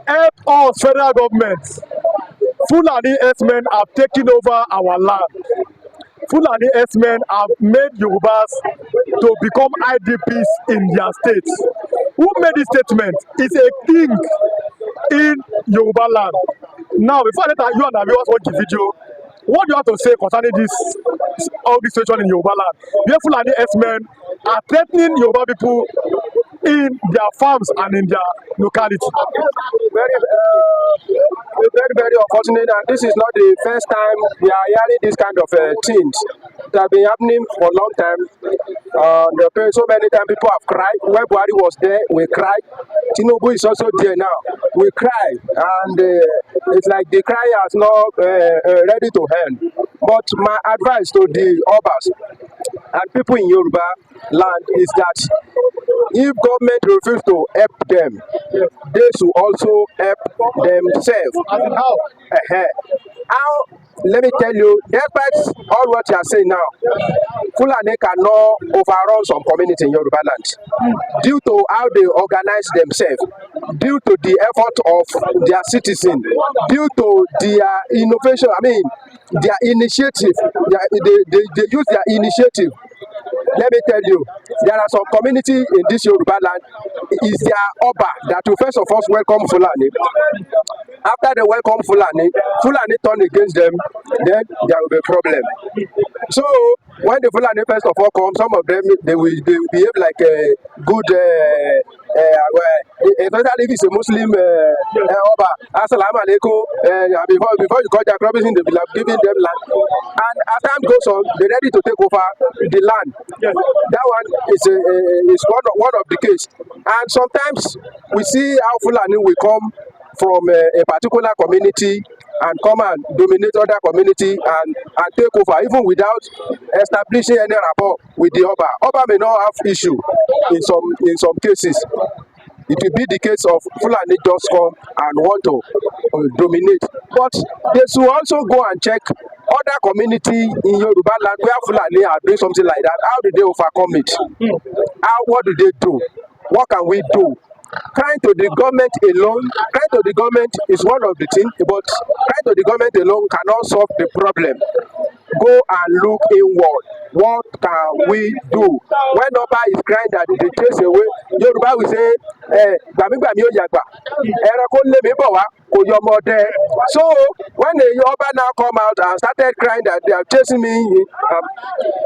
Help us, federal government. Fulani herdsmen have taken over our land. Fulani herdsmen have made Yorubas to become IDPs in their state. Who made this statement? Is a king in Yoruba land. Now, before I let you and our viewers watch the video, what do you have to say concerning all this situation in Yoruba land? Where Fulani herdsmen are threatening Yoruba people in their farms and in their locality. Very unfortunate, and this is not the first time we are hearing this kind of things that have been happening for a long time. So many times people have cried. When Buhari was there, we cried. Tinubu is also there now. We cry, and it's like the cry has not ready to end. But my advice to the Yorubas and people in Yoruba land is that if government refuse to help them, they should also help themselves. How? Let me tell you, despite all what you are saying now, Fulani cannot overrun some community in Yoruba land due to how they organize themselves, due to the effort of their citizens, due to their innovation, their initiative. They use their initiative. Let me tell you, there are some community in this Yoruba land, is their Oba that will first of all welcome Fulani. After they welcome Fulani, Fulani turn against them, then there will be a problem. So when the Fulani first of all come, some of them they will behave like a good especially if it's a Muslim Oba. Assalamu alaikum. Before you cut their property, they will have given them land. And as time goes on, they're ready to take over the land. That one is one of the case. And sometimes we see how Fulani will come from a particular community and come and dominate other community and take over, even without establishing any rapport with the Oba. Oba may not have issue in some cases. It will be the case of Fulani just come and want to dominate. But they should also go and check other community in Yoruba land where Fulani are doing something like that. How do they overcome it? What do they do? What can we do? Crying to the government is one of the things, but crying to the government alone cannot solve the problem. Go and look inward. What can we do? When Oba is crying that they chase away, Yoruba will say, gbàmígbàmí ó yàgbà, ẹranko lé mi bọ̀ wá, kò yọ ọmọ ọdẹ. So when the Oba now come out and started crying that they are chasing me,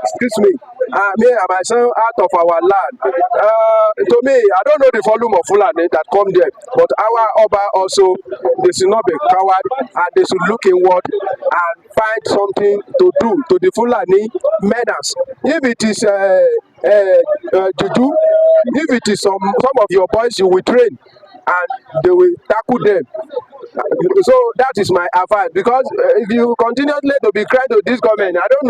excuse me, me and my son out of our land. To me, I don't know the volume of Fulani that come there, but our Oba also, they should not be coward and they should look inward and find something to do to the Fulani menace. If it is juju, if it is some of your boys, you will train and they will tackle them. So that is my advice, because if you continuously to be crying to this government, I don't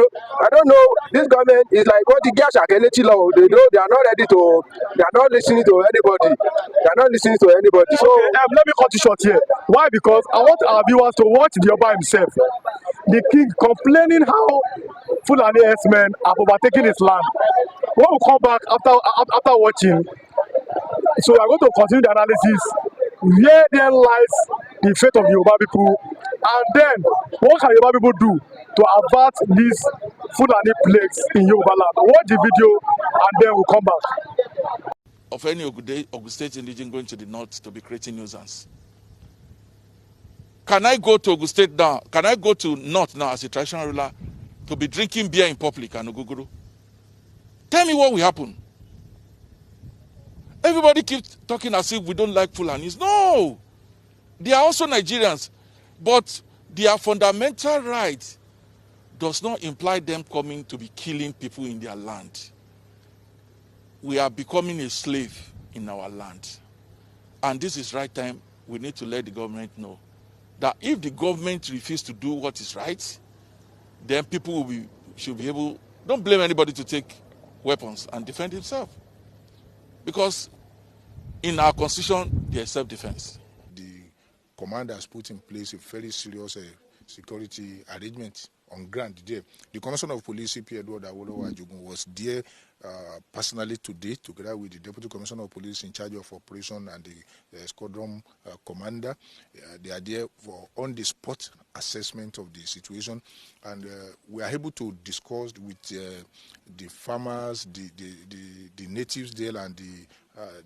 know, this government is like what the gas law. They know they are not ready to, they are not listening to anybody. They are not listening to anybody. So let me cut you short here. Why? Because I want our viewers to watch the Oba himself, the king, complaining how Fulani herdsmen have overtaken his land. When we come back after watching, so we are going to continue the analysis. Where then lies the fate of the Yoruba people, and then what can Yoruba people do to avert these Fulani plagues in Yoruba land? Watch the video and then we'll come back. Of any Ogun State indigene going to the north to be creating nuisance. Can I go to Ogun State now? Can I go to north now as a traditional ruler to be drinking beer in public and Oguguru? Tell me what will happen. Everybody keeps talking as if we don't like Fulanis. No! They are also Nigerians. But their fundamental right does not imply them coming to be killing people in their land. We are becoming a slave in our land. And this is right time we need to let the government know that if the government refuses to do what is right, then people should be able, don't blame anybody to take weapons and defend himself. Because in our constitution, there is self-defense. The command has put in place a very serious security arrangement on ground there. The Commissioner of Police, CP Edward Awolowo Ajogun, was there personally today, together with the Deputy Commissioner of Police in charge of operation and the squadron commander. They are there for on-the-spot assessment of the situation, and we are able to discuss with the farmers, the natives there, and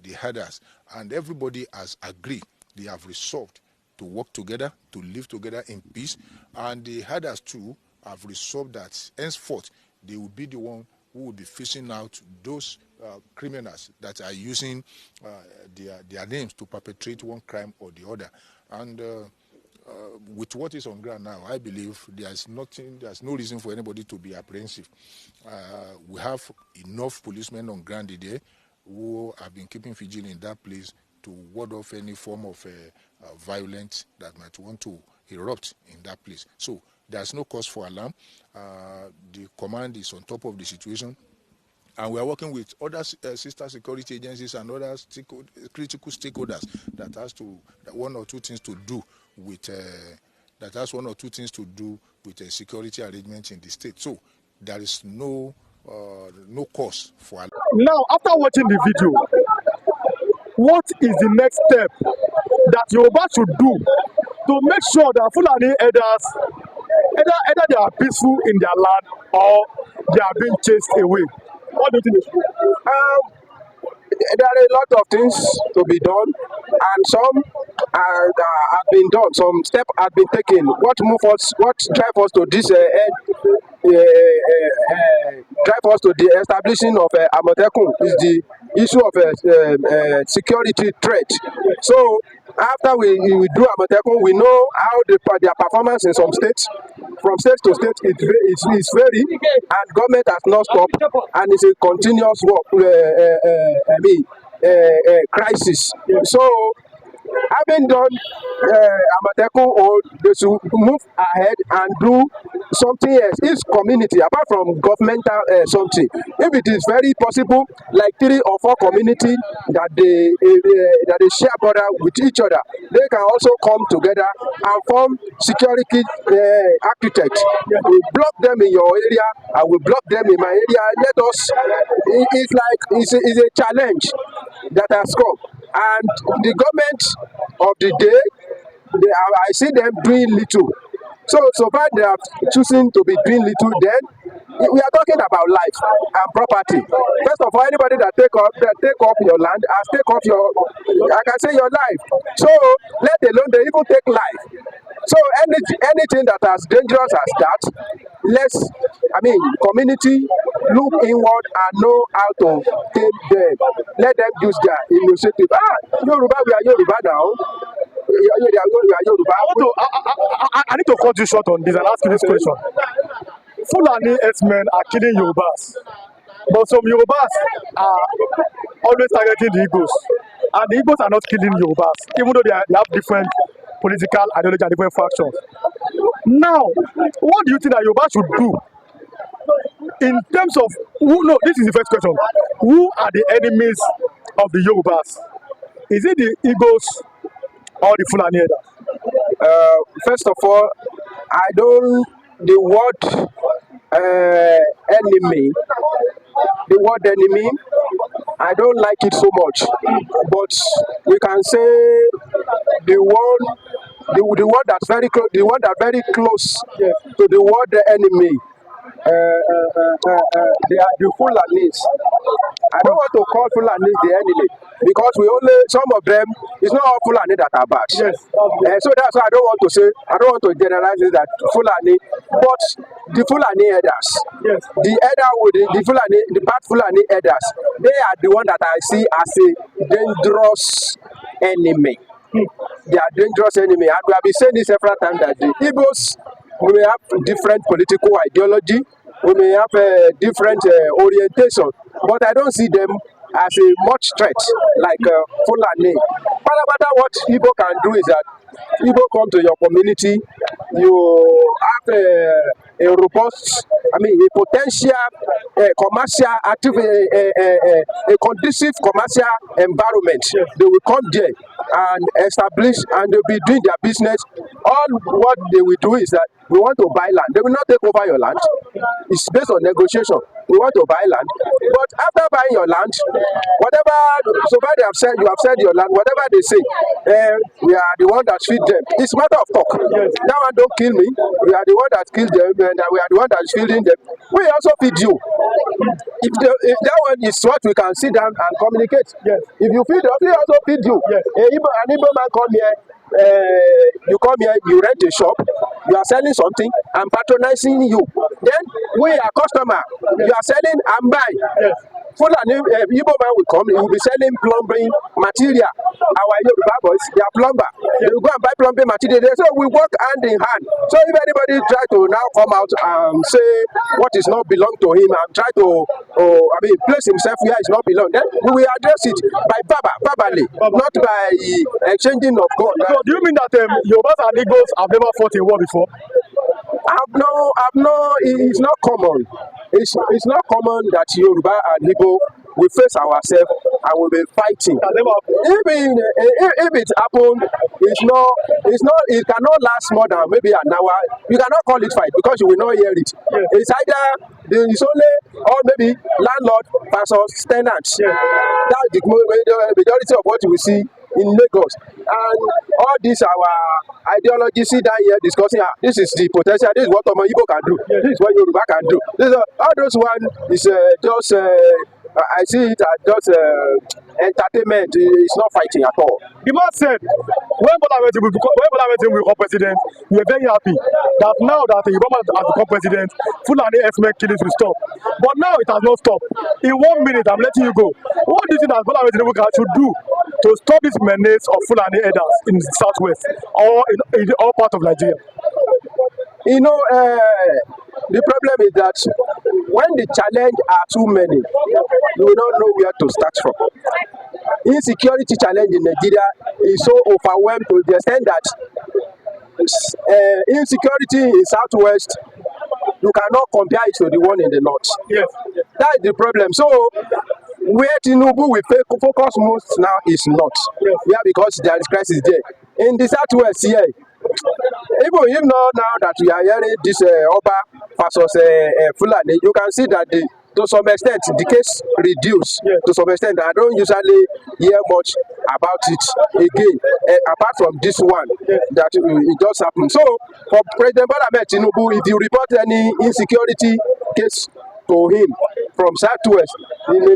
the herders, and everybody has agreed. They have resolved to work together, to live together in peace, and the herders too have resolved that henceforth they will be the one who will be fishing out those criminals that are using their names to perpetrate one crime or the other. And with what is on ground now, I believe there's no reason for anybody to be apprehensive. We have enough policemen on ground there who have been keeping vigil in that place to ward off any form of violence that might want to erupt in that place. So there's no cause for alarm. The command is on top of the situation, and we are working with other sister security agencies and other critical stakeholders that has one or two things to do with security arrangements in the state. So there is no cause for alarm. Now, after watching the video, what is the next step that Yoruba should do to make sure that Fulani elders, either they are peaceful in their land or they are being chased away? What do you think they should do? There are a lot of things to be done, and some have been done. Some steps have been taken. What drive us to this drive us to the establishing of Amotekun is the issue of security threat. So after we do Amotekun, we know how their performance in some states, from state to state, is vary, and government has not stopped, and it's a continuous work. Crisis. So having done Amotekun, they should move ahead and do something else. Each community, apart from governmental something, if it is very possible, like 3 or 4 communities that they share border with each other, they can also come together and form security architect. We block them in your area, I will block them in my area. Let us. It's a challenge that has come, and the government of the day, I see them doing little. So far they are choosing to be doing little. Then we are talking about life and property. First of all, anybody that take up your land has take up your life. So let alone they even take life. So anything that as dangerous as that, community look inward and know how to take them. Let them use their initiative. Yoruba, we are Yoruba now. I need to cut you short on this and ask you this question. Fulani herdsmen are killing Yorubas, but some Yorubas are always targeting the Igbos, and the Igbos are not killing Yorubas, even though they have different political ideology and different factions. Now, what do you think that Yoruba should do in terms of this is the first question. Who are the enemies of the Yorubas? Is it the Igbos or the Fulani herders? First of all, the word enemy, I don't like it so much, but we can say the word that's very close, the one that's very close to the word enemy. They are the Fulanis. I don't want to call Fulanis the enemy, because some of them, it's not all Fulani that are bad. Yes. So that's why I don't want to generalize it that Fulani, but the Fulani herders, the bad Fulani herders, they are the one that I see as a dangerous enemy. They are dangerous enemy, and we have been saying this several times that the Igbos, we may have different political ideology, we may have different orientation, but I don't see them as a much threat like Fulani. What Igbo can do is that Igbo come to your community, you have a robust, a potential commercial activity, a conducive commercial environment. They will come there and establish, and they'll be doing their business. All what they will do is that we want to buy land. They will not take over your land. It's based on negotiation. We want to buy land. But after buying your land, whatever, so far they have said, you have said your land, whatever they say, we are the one that feed them. It's matter of talk. That one don't kill me. We are the one that killed them, and we are the one that is feeding them. We also feed you. If that one is what we can sit down and communicate. If you feed us, we also feed you. An Igbo man come here, you come here, you rent a shop, you are selling something, I'm patronizing you. Then we are customer, you are selling and buy. Fulani Igbo man will come, he will be selling plumbing material. Our Yoruba boys, they are plumber. They will go and buy plumbing material. So we work hand in hand. So if anybody try to now come out and say what is not belong to him and try to place himself where it's not belong, then we will address it by verbally, not by exchanging of God. So do you mean that Yorubas and Igbos have never fought a war before? It's not common. It's not common that Yoruba and Igbo we face ourselves and we be fighting. If it happen, it cannot last more than maybe an hour. You cannot call it fight because you will not hear it. It's either it's only or maybe landlord versus tenants. That's the majority of what we see in Lagos. And all this our ideology sit down here discussing this is the potential, this is what Igbo can do, this is what Yoruba can do. All those one is just I see it as just entertainment. It's not fighting at all. The man said when Bola will become president, we are very happy that now that the Yoruba has become president, Fulani herdsmen killings will stop. But now it has not stopped. In 1 minute, I'm letting you go. What do you think that Bola should do to stop this menace of Fulani herders in the southwest or in all parts of Nigeria? You know, the problem is that when the challenge are too many, you will not know where to start from. Insecurity challenge in Nigeria is so overwhelmed to the extent that insecurity in southwest, you cannot compare it to the one in the north. That is the problem. So where Tinubu will focus most now is not. Because there is crisis there. In the southwest here, even if not now that we are hearing this Oba versus Fulani, you can see that to some extent the case reduced. To some extent, I don't usually hear much about it again, apart from this one that it just happened. So for President Bola Tinubu, if you report any insecurity case to him from southwest, he may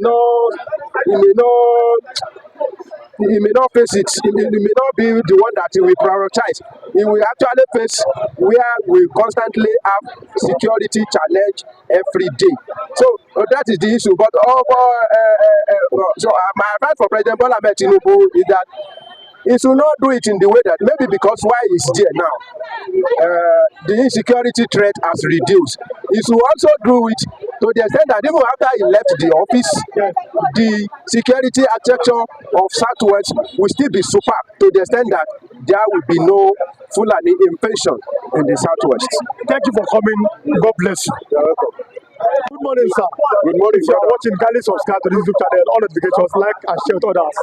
not face it. He may not be the one that he will prioritize. He will actually face where we constantly have security challenge every day. So that is the issue. But my advice for President Bola Tinubu is that he should not do it in the way that maybe because why he's there now, the insecurity threat has reduced. He should also do it to the extent that even after he left the office, the security architecture of Southwest will still be super to the extent that there will be no Fulani invasion in the Southwest. Thank you for coming. God bless you. You're welcome. Good morning, sir. Good morning. If you are watching, kindly subscribe to this YouTube channel, all notifications, like and share with others.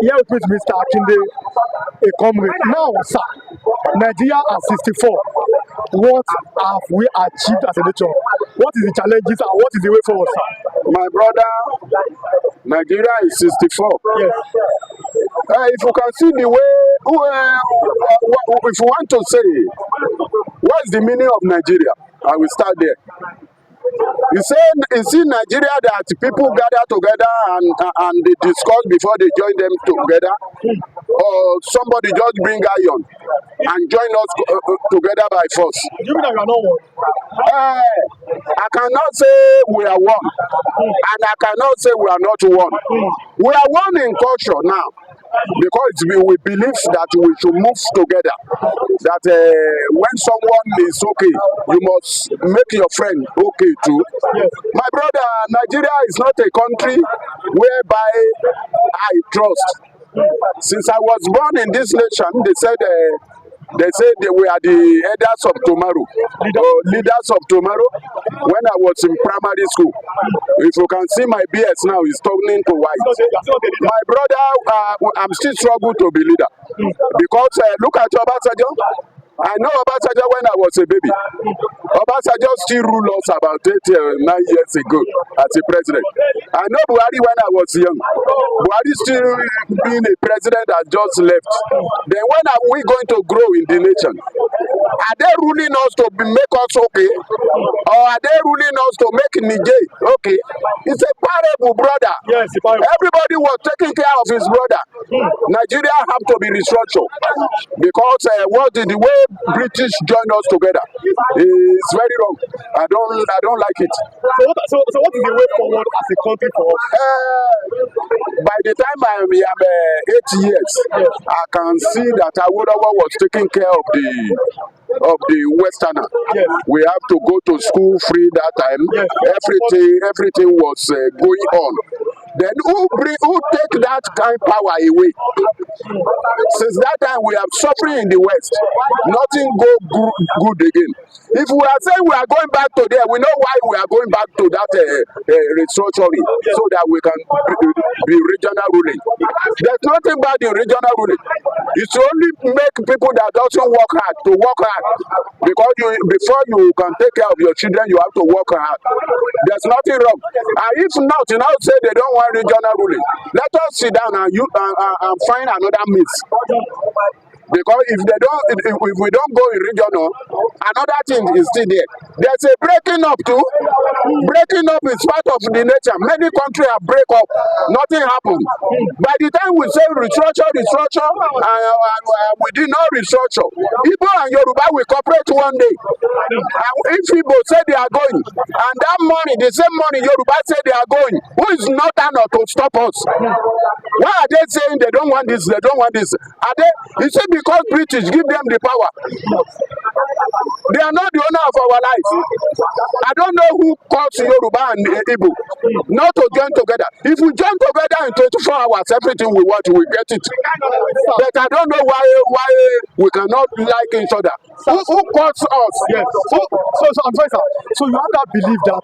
Here with me is Mr. Akinde, a comrade. Now, sir, Nigeria at 64. What have we achieved as a nation? What is the challenges and what is the way forward, sir? My brother, Nigeria is 64. Yes. If you can see the way, if you want to say, what is the meaning of Nigeria? I will start there. You see Nigeria that people gather together and they discuss before they join them together, or somebody just bring iron and join us together by force. Do you mean that you are not one? I cannot say we are one, and I cannot say we are not one. We are one in culture now, because we believe that we should move together. That when someone is okay, you must make your friend okay too. My brother, Nigeria is not a country whereby I trust. Since I was born in this nation, they said we are the elders of tomorrow, or leaders of tomorrow. When I was in primary school, if you can see my beard now is turning to white. My brother, I'm still struggling to be leader, because look at Obasanjo. I know Obasanjo when I was a baby. Obasanjo still ruled us about 9 years ago as a president. I know Buhari when I was young. Buhari still being a president that just left. Then when are we going to grow in the nation? Are they ruling us to make us okay? Or are they ruling us to make Niger okay? It's a parable, brother. Yes, everybody was taking care of his brother. Nigeria have to be restructured because the way British joined us together is very wrong. I don't like it. So what is the way forward as a country for us? By the time I am 8 years, I can see that Awolowo was taking care of the Westerner. Yes. We have to go to school free that time. Yes. Everything was going on. Then who take that kind of power away? Since that time we are suffering in the West. Nothing good again. If we are saying we are going back to there, we know why we are going back to that restructuring, so that we can be regional ruling. There's nothing bad in regional ruling. It's only make people that doesn't work hard to work hard, because before you can take care of your children, you have to work hard. There's nothing wrong. And if not, say they don't want regional ruling, let us sit down and find another means. Because if we don't go in regional, another thing is still there. There's a breaking up too. Breaking up is part of the nature. Many countries have break up, nothing happened. By the time we say restructure, and we did not restructure, Igbo and Yoruba will cooperate one day. And if Igbo say they are going, and that money, the same money Yoruba say they are going, who is not enough to stop us? Why are they saying they don't want this? They don't want this. Are they? You see, because British give them the power. They are not the owner of our life. I don't know who calls Yoruba and Igbo not to join together. If we join together in 24 hours, everything we want, we get it. But I don't know why we cannot like each other. Who calls us? Yes. So I'm sorry, sir. So you have that belief that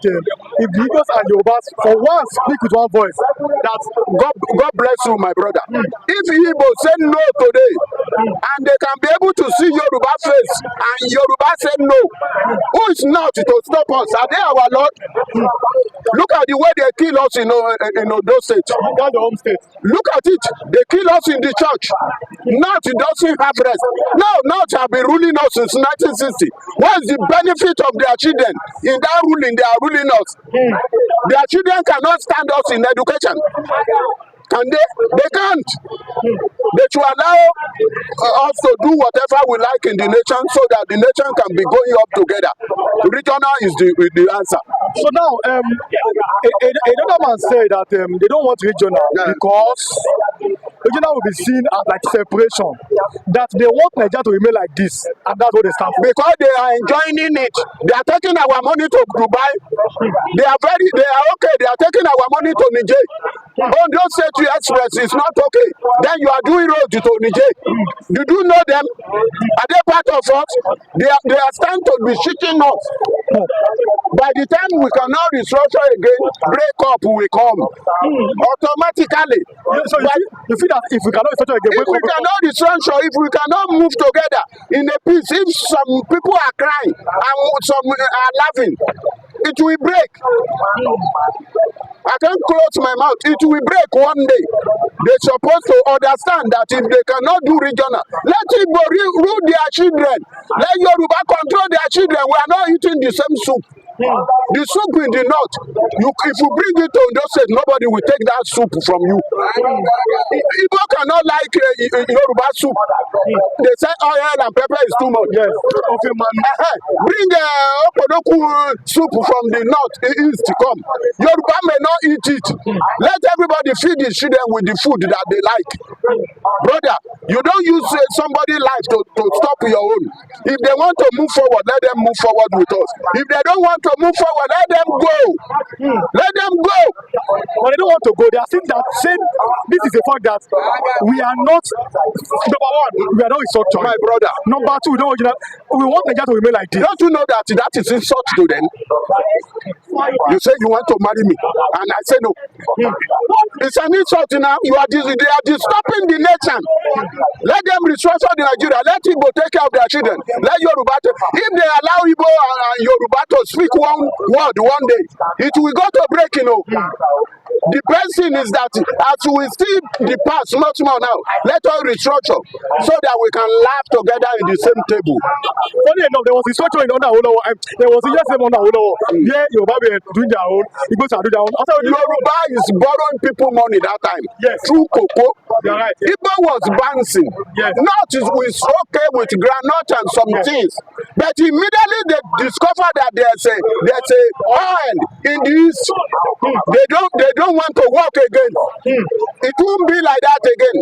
if the Igbos and Yorubas for once speak with one voice, that God bless you, my brother. If Igbo say no today, and they can be able to see Yoruba face, and Yoruba say no, who is not to stop us? Are they our Lord? Look at the way they kill us in Ondo State. that's your home state. Look at it. They kill us in the church. North doesn't have rest. Now North have been ruling us since 1960. What is the benefit of their children? In that ruling, they are ruling us. Their children cannot stand us in education. Can they? They can't. They should allow us to do whatever we like in the nation, so that the nation can be going up together. Regional is the answer. So now, another man said that they don't want regional because regional will be seen as like separation. That they want Nigeria to remain like this, and that's what they stand for. Because they are enjoying it. They are taking our money to Dubai. They are okay. They are taking our money to Niger. Oh, don't say to Express it's not okay. Then you are doing road to Niger. Did you know them? Are they part of us? They are starting to be shitting us. By the time we cannot restructure again, break up will come automatically. So you feel that if we cannot restructure again, if we cannot restructure, if we cannot move together in a peace, if some people are crying and some are laughing, it will break. I can't close my mouth. It will break one day. They're supposed to understand that if they cannot do regional, let Igbo rule their children. Let Yoruba control their children. We are not eating the same soup. The soup in the north, if you bring it to Ondo State, nobody will take that soup from you. Igbo cannot like Yoruba soup. They say oil and pepper is too much. yes, okay, man. Bring Opodoku soup from the north, east to come. Yoruba may not eat it. Let everybody feed the children with the food that they like. Brother, you don't use somebody's life to stop your own. If they want to move forward, let them move forward with us. If they don't want to to move forward. Let them go. Let them go. But they don't want to go. They are saying this is a fact that we are not, number one, we are not restructuring. My brother. Number two, we want Nigeria to remain like this. Don't you know that is insult to them? You say you want to marry me, and I say no. It's an insult now. They are disturbing the nation. Let them restructure the Nigeria. Let Igbo take care of their children. Let Yoruba. If they allow Igbo and Yoruba to speak one word one day, it will go to break, The best thing is that as we see the past much more now, let us restructure so that we can laugh together in the same table. Funny enough, there was a structure in under Olowo. There was a USM under Olowo. Yeah, Yoruba were doing their own. Igbos are doing their own. Yoruba is borrowing people money that time. Yes. Through cocoa. You're right. Igbo was bouncing. Yes. Not is okay with granite and some things. But immediately they discover that there's a oil in the east. They don't want to work again. It won't be like that again.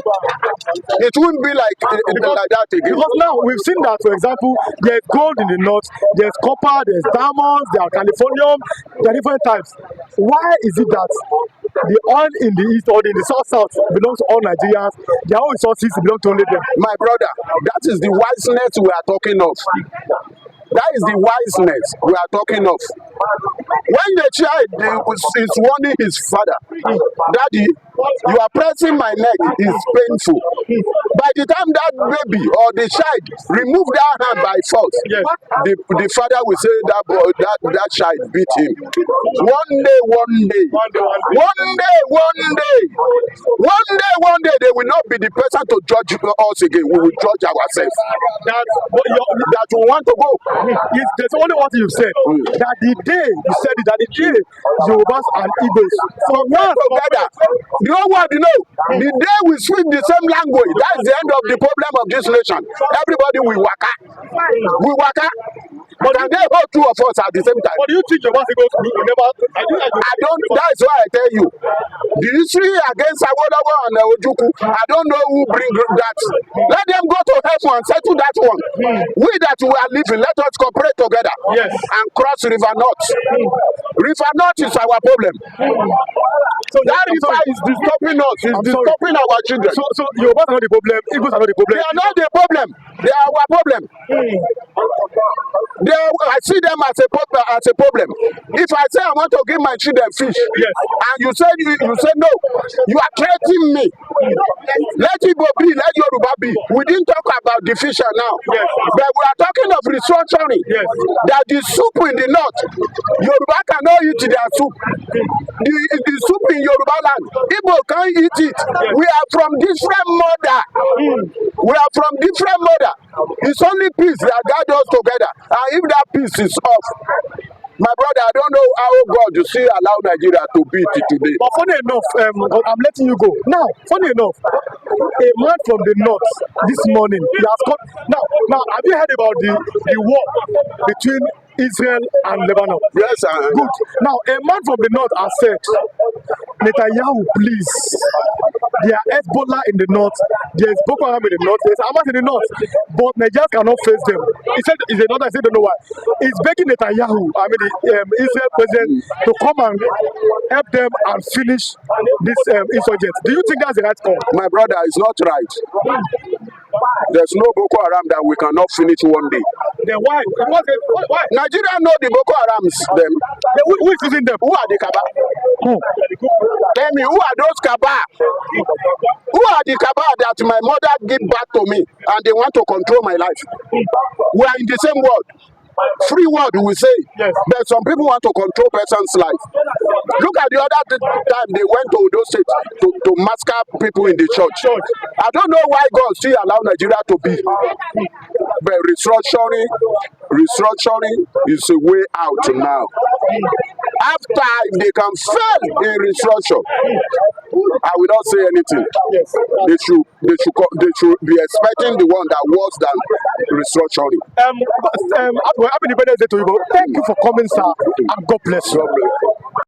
It won't be like that again. Because now we've seen that, for example, there's gold in the north, there's copper, there's diamonds, there are californium, there are different types. Why is it that the oil in the east or in the south belongs to all Nigerians, their own resources belong to only them? My brother, that is the wiseness we are talking of. That is the wiseness we are talking of. When the child is warning his father, Daddy, you are pressing my neck, it's painful. By the time that baby or the child remove that hand by force, yes, the father will say that child beat him. One day, they will not be the person to judge us again. We will judge ourselves. That we want to go. There's only what you said. That the day you said it, that the day Yorubas and Igbos for one together, the whole world the day we speak the same language, that's the end of the problem of this nation. Everybody will waka. But can they hold two of us at the same time? But do you think Yorubas Igbos will never? I don't. That's why I tell you, the history against Awolowo and Ojukwu, I don't know who bring that. Let them go to heaven and settle that one. We that we are living, let us cooperate together. Yes. And cross River North. River North is our problem. So that river is disturbing us. It's disturbing our children. So Yorubas are not the problem. Igbos are not the problem. They are not the problem. They are our problem. I see them as a problem. If I say I want to give my children fish, yes, and you say no, you are threatening me. Let Igbo be, let Yoruba be. We didn't talk about the fisher now, yes, but we are talking of restructuring. Yes. That the soup in the north, Yoruba cannot eat their soup. The soup in Yoruba land, Igbo can't eat it. Yes. We are from different mother. It's only peace that guides us together. And if that peace is off, my brother, I don't know how God you see allow Nigeria to beat it today. But funny enough, I'm letting you go. Now, funny enough, a man from the north this morning, he has come. Now, have you heard about the war between Israel and Lebanon? Yes, good. Now, a man from the north has said, Netanyahu, please. There are Hezbollah in the north, there's Boko Haram in the north, there's Hamas in the north, but Nigeria cannot face them. He said, I don't know why. He's begging Netanyahu, the Israel president, to come and help them and finish this insurgents. Do you think that's the right call? My brother, it's not right. There's no Boko Haram that we cannot finish one day. Then why? Why? Nigeria know the Boko Harams, them. Who is using them? Who are the Kaba? Who? Tell me, who are those Kaba? Who are the Kaba that my mother gave back to me and they want to control my life? We are in the same world. Free world, we say. Yes. But some people want to control person's life. Look at the other time they went to those states to massacre people in the church. I don't know why God still allow Nigeria to be. But restructuring is a way out now. After, if they can fail in restructure, I will not say anything. Yes. They should be expecting the one that worse than restructuring. Happy Independence Day to you. Thank you for coming, sir, and God bless you.